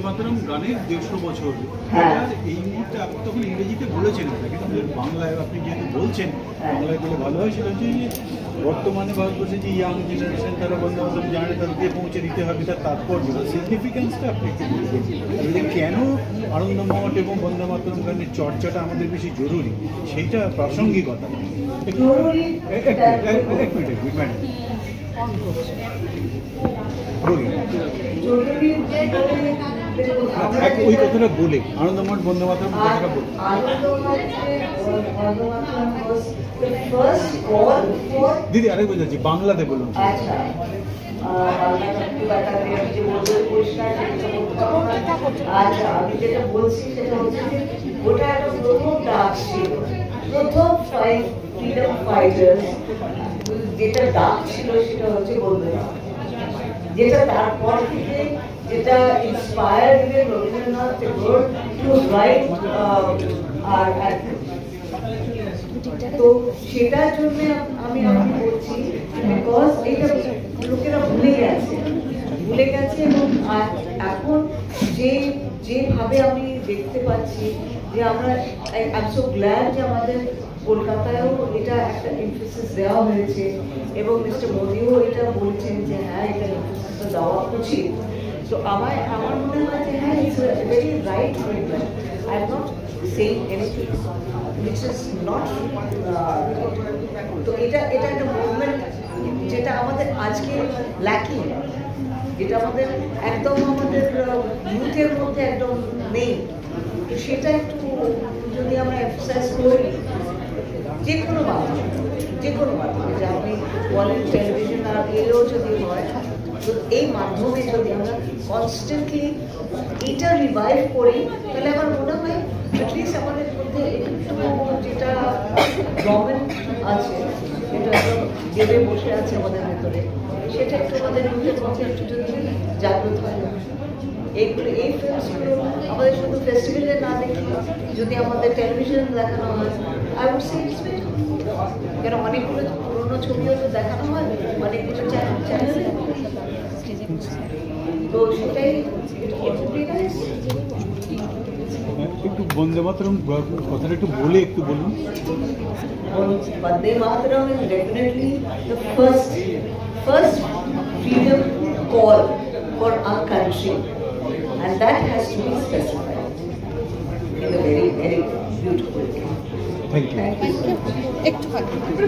মাতরম গানের 150 বছর, এই মুহূর্তে আপনি তখন ইংরেজিতে বলেছেন এটা, কিন্তু বাংলায় আপনি যেহেতু বলছেন বাংলায় বলে ভালো হয়। সেটা হচ্ছে যে বর্তমানে ভারতবর্ষে যে ইয়াং জেনারেশন তারা বন্দে মাতরম জানে, তাদেরকে পৌঁছে দিতে হবে, তার তাৎপর্য সিগনিফিক্যান্সটা আপনি একটু বলবেন যে কেন আনন্দমঠ এবং বন্দে মাতরম গানের চর্চাটা আমাদের বেশি জরুরি, সেইটা প্রাসঙ্গিকতা এক মিনিট ম্যাডাম ওই কথাটা বলে আনন্দমঠ বন্দে মাতরম কথাটা বলে দিদি আরেক বোঝাচ্ছি বাংলাতে বলুন। আচ্ছা, আমি যেটা বলছি সেটা হচ্ছে যে ওটা একটা প্রথম ডাক ছিল, প্রথম ফ্রিডম ফাইটার্স যেটা ডাক ছিল সেটা হচ্ছে বলবে, যেটা তারপর থেকে যেটা ইন্সপায়ার দিবে রবীন্দ্রনাথ ঠাকুর টু রাইট আর তো সেটার জন্য আমি বলছি বিকজ এটা লোকেরা ভুলে গেছে এবং এখন যেভাবে আমি দেখতে পাচ্ছি যে আমরা আই এম সো গ্ল্যাড যে আমাদের কলকাতায়ও এটা একটা এমফেসিস দেওয়া হয়েছে এবং মিস্টার মোদিও এটা বলছেন যে হ্যাঁ এটা এমফেসিসটা দেওয়া উচিত। তো আমার মনে হয় যে হ্যাঁ it's very right movement. I am not saying anything which is not তো এটা একটা মুভমেন্ট যেটা আমাদের আজকে ল্যাকিং, যেটা আমাদের একদম আমাদের ইউথের মধ্যে একদম নেই। তো সেটা একটু যদি আমরা এমফাসাইজ করি যে কোনো মাধ্যমে যে আপনি বলেন টেলিভিশন আর এও যদি হয়, তো এই মাধ্যমে যদি আমরা কনস্ট্যান্টলি এটা রিভাইভ করি তাহলে আমার মনে হয় অ্যাটলিস্ট আমাদের মধ্যে একটু যেটা গভর্নমেন্ট আছে, যেটা দেবে বসে আছে আমাদের ভেতরে, সেটা একটু আমাদের নিজের মধ্যে একটু যদি জাগ্রত হয়। এই ফিল্মসগুলো আমাদের শুধু ফেস্টিভ্যালে না দেখি, যদি আমাদের টেলিভিশন দেখানো হয়, I would say it's better. কেন অনেকগুলো পুরোনো ছবিও তো দেখানো হয় অনেকগুলো চ্যানেলে, তো সেটাই একটু বন্দে মাতরম কথাটা একটু বলে একটু বলুন। Vande Mataram is definitely the first freedom call for our country, and that has to be specified in a very, very beautiful way. Thank you.